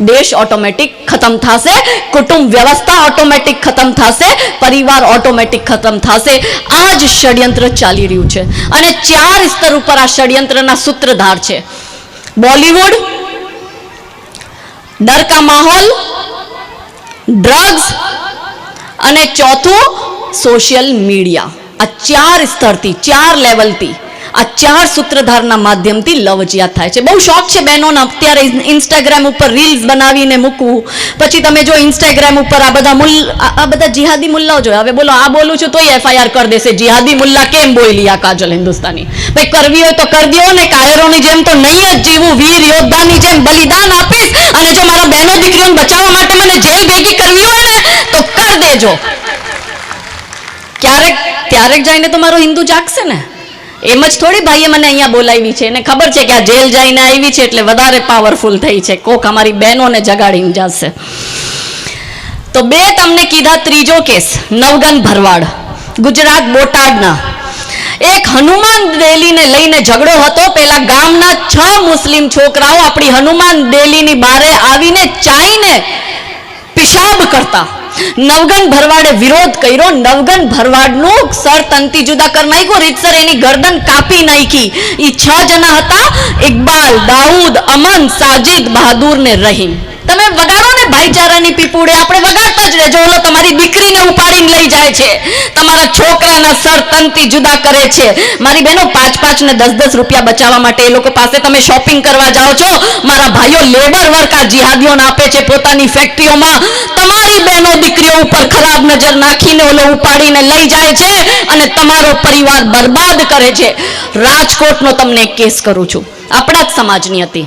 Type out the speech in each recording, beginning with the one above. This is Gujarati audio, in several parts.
देश ऑटोमेटिक खत्म थासे, कुटुंब व्यवस्था ऑटोमेटिक खत्म थासे, परिवार ऑटोमेटिक खत्म थासे। आज षड्यंत्र चाली रह्युं छे अने 4 स्तर पर आ षड्यंत्रना सूत्रधार छे। बॉलीवुड, डर का माहौल, ड्रग्स अने चौथुं सोशल मीडिया। आ 4 स्तर थी, 4 लेवल थी, आ 4 सूत्रधारना माध्यम थी लवजियात थाय छे। बहु शौक छे बहनोने अत्यारे इंस्टाग्राम पर रील्स बनावीने मूकवुं, पछी तमे जो इंस्टाग्राम पर आ बधा जिहादी मुल्लाओ जो हवे बोलो आ बोलुं छुं तोय एफआईआर कर देशे। जिहादी मुल्ला केम बोली आ काजल हिंदुस्तानी? भाई करवी होय तो कर दियो ने, कायरोनी जेम तो नहीं ज जीवुं, वीर योद्धानी जेम बलिदान आपीश अने जो मारा बहनो दीकरीओने बचाववा माटे मने जेल भेगी करवी होय ने तो कर देजो। क्यारेक जाईने तो मारो हिंदू जागशे ने। एम ज थोड़ी भाईए मने अहींया बोलावी छे ने खबर छे के आ जेल जाईने आवी छे એટલે વધારે પાવરફુલ થઈ છે, કોક અમારી બહેનોને જગાડીને જશે। તો બે તમને કીધા, ત્રીજો કેસ નવગન ભરવાડ, ગુજરાત બોટાદના। એક હનુમાન ડેલીને લઈને ઝઘડો હતો। પેલા ગામના 6 મુસ્લિમ છોકરાઓ આપણી હનુમાન ડેલીની બારે આવીને ચાઈને પેશાબ કરતા। नवगन भरवाड़े विरोध कर्यो। नवगन भरवाड़नु सर तंती जुदा कर नाख्यो, रीतसर एनी गर्दन कापी नाखी। ई 6 जना हता, इकबाल, दाऊद, अमन, साजिद, बहादुर ने रहीम। तमे वगाड़ो ने भाईचारानी पीपुड़े, आपणे वगाड़ता ज रहेजो। ओलो तमारी दीकरीने उपाड़ीने लई जाय छे, तमारा छोकराना सर तंती जुदा करे छे। मारी बहनो 5-5 ने 10-10 रुपया बचाववा माटे ए लोको पासे तमे शॉपिंग करवा जाओ छो। मारा भाईओ लेबर वर्क आ जिहादीओने आपे छे पोतानी फैक्टरीओमां। तमारी बहनो दीकरीओ उपर खराब नजर नाखीने ओलो उपाड़ीने लई जाय छे अने तमारो परिवार बर्बाद करे छे। राजकोटनो तमने एक केस करूं छुं, आपणा ज समाजनी हती।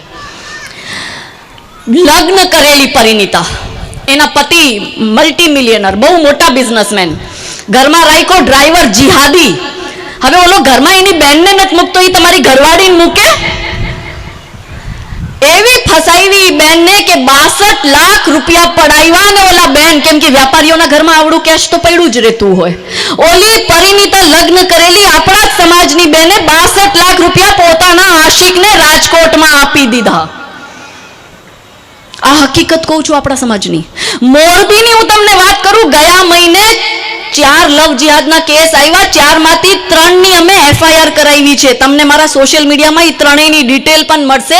लग्न करेली परिणीता, एना पति मल्टी मिलियनर, बहु मोटा बिजनेसमेन, घरमां राख्यो ड्राइवर जिहादी। हवे ओलो घरमां एनी बेनने नथी मूकतो, ई तमारी घरवाळीने मूके? एवी फसाईवी बेन ने के 62 लाख रुपया पड़ाव्या ने ओला बेन, केम के व्यापारीओना घरमां आवडું कैश तो पड्યું જ રહેતું હોય। ओली परिणीता लग्न करेली आपणा समाजनी बेने 62 लाख रुपया पोताना आशिकने राजकोटमां आपी दीधा। आ हकीकत कहूं छुं आपणा समाजनी। मोरबीनी हूँ तमने वात करूं, गया महीने 4 लव जिहादना केस आव्या, 4 मांथी 3 ની અમે एफआईआर करावी छे। तमने मारा सोशल मीडिया में ई 3नी डिटेल पण मळशे।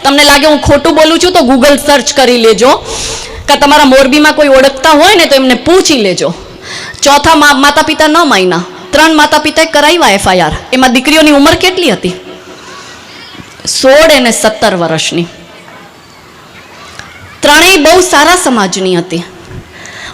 तमने लागे हूँ खोटું बोलूं छुं तो गूगल सर्च करी लेजो, के तमारा मोरबी में कोई ओळखता होय ने तो एमने पूछी लेजो। चौथा माता पिता न मान्या, 3 माता पिताए कराव्या एफआईआर। एमां दीकरीओनी उमर केटली हती? 16 અને 17 वर्षनी। 3 बहु सारा समाजनी हती।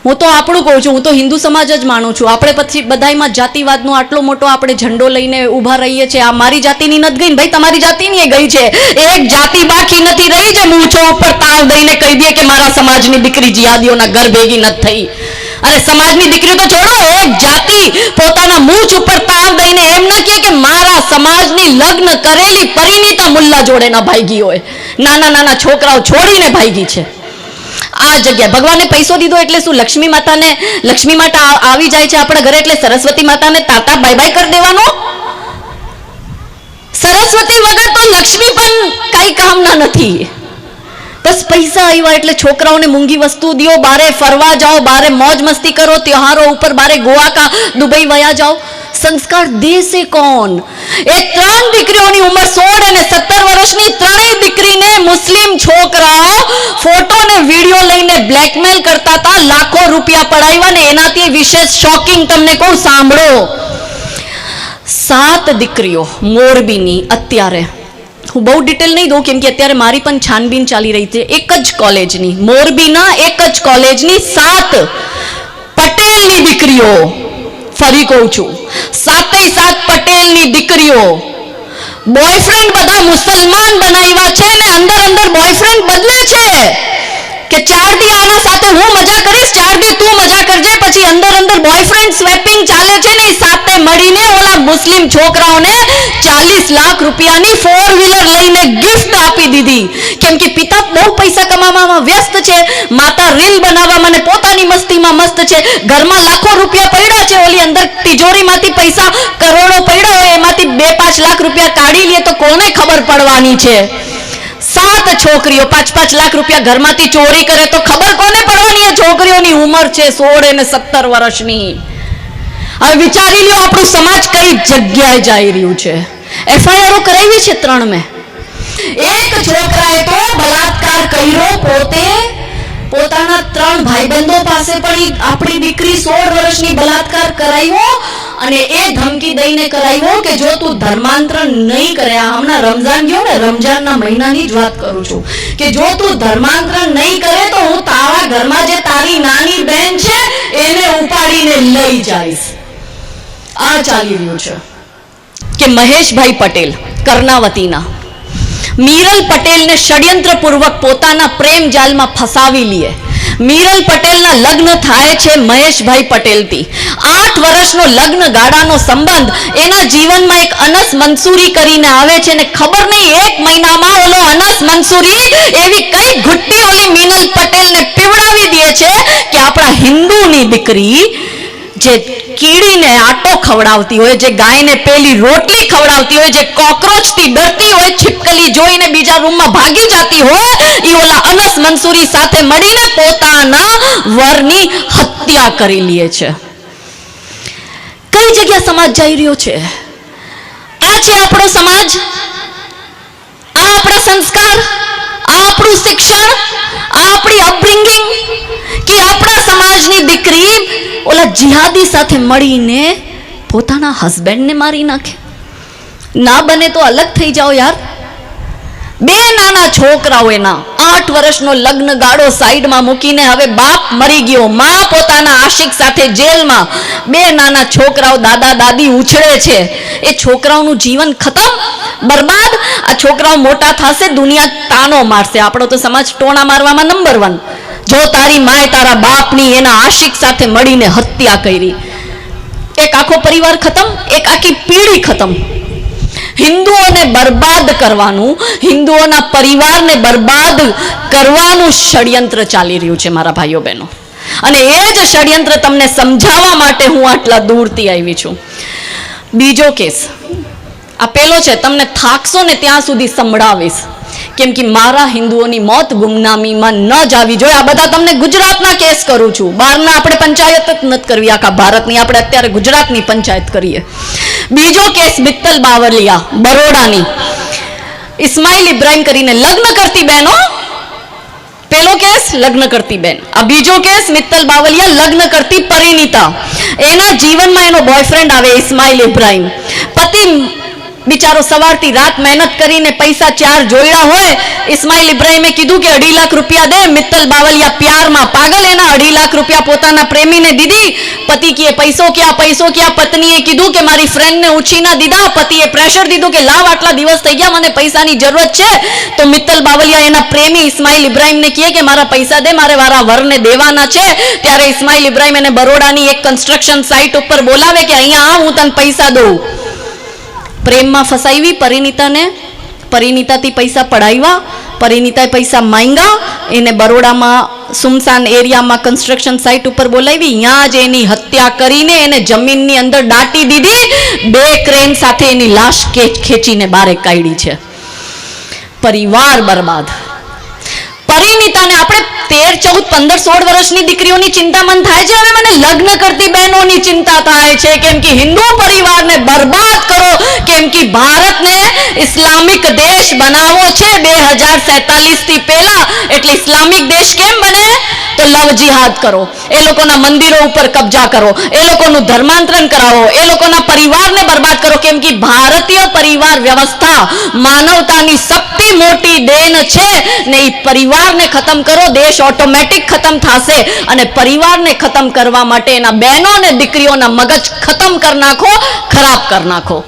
हूँ तो आपणुं कहूं छुं, हूँ तो हिंदू समाज ज मानु छुं। आपणे पछी बधायमां जातिवादनो आटलो मोटो आपणे झंडो लईने ऊभा रहीए छे। आ मारी जातिनी नथी गई, भाई तमारी जातिनी ए गई छे। एक जाति बाकी नथी रही जे मूंछो उपर ताव दईने कही दे के मारा समाजनी दीकरी जिहादीओना घर भेगी नथी थई। अरे समाजनी दीकरी तो छोड़ो, एक जाति पोताना मूंछ उपर ताव दईने एम न कहे के मारा समाजनी लग्न करेली परिणीता मुल्ला जोड़े न भागी होय। नाना नाना छोकराओ छोड़ीने भागी छे। आ जग्या भगवाने पैसो दीधो एटले शुं? लक्ष्मी माता आवी जाय छे आपणा घरे एटले सरस्वती माताने टाटा बाय बाय कर देवानो? सरस्वती वगर तो लक्ष्मी पण काई कामना नथी। बस पैसा आव्या एटले छोकराओने मूंगी वस्तु दियो, बारे फरवा जाओ, बारे मौज मस्ती करो, त्योहारों उपर बारे गोवा का दुबई वया जाओ। संस्कार देशे कोण? ए 3 दीकरीओनी उमर 16 અને 17 वर्षनी। 3 दीकरीने मुस्लिम छोकराओ फोटो ने वीडियो लईने ब्लेकमेल करता था। लाखों रुपया पड़ाव्या ने एनाथी विशेष शॉकिंग तमने कहूं, सांभळो। 7 दीकरीओ मोरबीनी अत्यारे, हूँ बहु डिटेल नहीं दूं केम के अत्यारे मारी पण छानबीन चाली रही थी। एक ज कॉलेजनी, मोरबीना एक ज कॉलेजनी 7 पटेलनी दीकरीओ, फरी कहूं छुं 7 पटेलनी दीकरीओ बॉयफ्रेंड बधा मुसलमान बनाव्या छे ने अंदर अंदर बॉयफ्रेंड बदले छे के 4 दी आना साथे हूँ मजा करीश, 4 दी तू मजा करजे। पछी अंदर अंदर बॉयफ्रेंड स्वेपिंग चाले छे ने। साथे मळीने ओला मुस्लिम छोकराओने 40 लाख रुपयानी 4 व्हीलर लईने गिफ्ट आपी दीधी। केम के पिता बहु पैसा कमावामां व्यस्त छे, माता रील बनाववामां ने पोतानी मस्तीमां मस्त छे। घरमां लाखों रुपया पड्या छे, ओली अंदर तिजोरीमांथी पैसा करोड़ो पड्या होय, एमांथी 2-5 लाख रुपया काढी लीए तो कोने खबर पड़वानी छे? 7 છોકરીઓ 5-5 લાખ રૂપિયા ઘરમાંથી ચોરી કરે તો ખબર કોને પડવાની? એ છોકરીઓની ઉંમર છે 16 અને 17 વર્ષની. હવે વિચારી લ્યો આપણું સમાજ કઈ જગ્યાએ જઈ રહ્યું છે. એફઆઈઆર કરાવી છે 3 મેં. એક છોકરાએ તો બલાત્કાર કર્યો પોતે, પોતાના 3 ભાઈબંધો પાસે પણ આપણી દીકરી 16 વર્ષની બલાત્કાર કરાવ્યો અને એ ધમકી દઈને કરાવ્યો કે જો તું ધર્માંતરણ નહીં કરે, હમણાં રમઝાન ગયો ને, રમઝાનના મહિનાની જ વાત કરું છું, કે જો તું ધર્માંતરણ નહીં કરે તો હું તારા ઘરમાં જે તારી નાની બહેન છે એને ઉપાડીને લઈ જઈશ. આ ચાલી રહ્યું છે. કે મહેશભાઈ પટેલ કર્ણાવતીના મીરલ પટેલને ષડયંત્રપૂર્વક પોતાના પ્રેમ જાલમાં ફસાવી લે. મીરલ પટેલના લગ્ન થાય છે મહેશભાઈ પટેલથી. 8 વર્ષનો લગ્ન ગાળાનો સંબંધ. એના જીવનમાં એક અનસ મંસૂરી કરીને આવે છે ને ખબર નહીં 1 મહિનામાં ઓલો અનસ મંસૂરી એવી કઈ ઘુટ્ટી ઓલી મીરલ પટેલને પીવડાવી દે છે કે આપણા હિન્દુની દીકરી જે કીડીને આટો ખવડાવતી હોય, જે ગાયને પેલી રોટલી ખવડાવતી હોય, જે કોકરોચથી ડરતી હોય, छिपकली જોઈને બીજા રૂમમાં ભાગી જતી હોય, ઈ ઓલા અનસ મંસૂરી સાથે મળીને પોતાના વરની હત્યા કરી લે છે. કઈ જગ્યા સમાજ જઈ રહ્યો છે? આ છે આપણો સમાજ, આ આપણા સંસ્કાર, આ આપણું શિક્ષણ, આ આપણી અપબ્રિંગિંગ, કે આપણા સમાજની દીકરી ઓલા જિહાદી સાથે મળીને પોતાના હસબન્ડને મારી નાખે. ના બને તો અલગ થઈ જાઓ યાર. 2 નાના છોકરાઓ, એના 8 વર્ષનો લગ્ન ગાળો સાઈડમાં મૂકીને હવે બાપ મરી ગયો, માં પોતાના આશિક સાથે જેલમાં, 2 નાના છોકરાઓ દાદા દાદી ઉછળે છે. એ છોકરાઓનું જીવન ખતમ, બરબાદ. આ છોકરાઓ મોટા થશે, દુનિયા તાનો મારશે. આપણો તો સમાજ ટોણા મારવામાં નંબર 1. જો તારી માએ તારા બાપની એના આશિક સાથે મળીને હત્યા કરી, એક આખો પરિવાર ખતમ, એક આખી પેઢી ખતમ. હિન્દુઓને બરબાદ કરવાનું, હિન્દુઓના પરિવારને બરબાદ કરવાનું ષડયંત્ર ચાલી રહ્યું છે મારા ભાઈઓ બહેનો. અને એ જ ષડયંત્ર તમને સમજાવવા માટે હું આટલા દૂરથી આવી છું. બીજો કેસ, આ પેલો છે, તમને થાકશો ને ત્યાં સુધી સંભળાવીશ, કેમ કે મારા હિન્દુઓની મોત ગુમનામીમાં ન જાવી જોઈએ. આ બધા તમને ગુજરાતના કેસ કરું છું, બહારના આપણે પંચાયત જ નથી કરવી આખા ભારતની, આપણે અત્યારે ગુજરાતની પંચાયત કરીએ. બીજો કેસ મિત્તલ બાવલિયા બરોડાની, ઇસ્માઇલ ઇબ્રાહિમ કરીને લગ્ન કરતી બહેનો. પેલો કેસ લગ્ન કરતી બેન, આ બીજો કેસ મિત્તલ બાવલિયા લગ્ન કરતી પરિણીતા. એના જીવનમાં એનો બોયફ્રેન્ડ આવે ઇસ્માઇલ ઇબ્રાહિમ. પતિ બિચારો સવારથી રાત મહેનત કરીને પૈસા 4 જોડ્યા હોય. ઇસ્માઇલ ઇબ્રાહિમે કીધું કે 2.5 લાખ રૂપિયા દે. મિત્તલ બાવલિયા પ્યારમાં પાગલ, એના 2.5 લાખ રૂપિયા પોતાના પ્રેમીને દીધી. પતિ કહે પૈસો ક્યાં? પત્નીએ કીધું કે મારી ફ્રેન્ડને ઉછીના દીધા. પતિએ પ્રેશર દીધું કે લાવ, આટલા દિવસ થઈ ગયા, મને પૈસાની જરૂરત છે. તો મિત્તલ બાવલિયા એના પ્રેમી ઇસ્માઇલ ઇબ્રાહિમને કહે કે મારા પૈસા દે, મારે મારા વરને દેવાના છે. ત્યારે ઇસ્માઇલ ઇબ્રાહિમ એને બરોડાની એક કન્સ્ટ્રક્શન સાઇટ ઉપર બોલાવે કે અહીંયા આ, હું તને પૈસા દઉં. પ્રેમમાં ફસાવી પરિણીતાને, પરિણીતાથી પૈસા પડાવ્યા, પરિણીતાએ પૈસા માંગ્યા, એને બરોડામાં સુમસાન એરિયામાં કન્સ્ટ્રક્શન સાઇટ ઉપર બોલાવી, ત્યાં જ એની હત્યા કરીને એને જમીનની અંદર દાટી દીધી. 2 ક્રેન સાથે એની લાશ ખેંચીને બહાર કાઢી છે. પરિવાર બરબાદ. પરિણીતાને આપણે 13, 14, 15, 16 વર્ષની દીકરીઓની ચિંતા મન થાય છે. હવે મને લગ્ન કરતી બહેનોની ચિંતા થાય છે, કેમ કે હિન્દુ પરિવારને બરબાદ કરો, કેમ કે ભારતને ઇસ્લામિક દેશ બનાવવો છે 2047 થી પહેલા. એટલે ઇસ્લામિક દેશ કેમ બને? તો લવ જિહાદ કરો, એ લોકોના મંદિરો ઉપર કબજા કરો, એ લોકોનું ધર્માંતરણ કરાવો, એ લોકોના પરિવારને બરબાદ કરો. કેમ કે ભારતીય પરિવાર વ્યવસ્થા માનવતાની સૌથી મોટી દેન છે ને. એ પરિવારને ખતમ કરો, દેશ ઓટોમેટિક ખતમ થશે. અને પરિવારને ખતમ કરવા માટે એના બહેનો અને દીકરીઓના મગજ ખતમ કરી નાખો, ખરાબ કરી નાખો.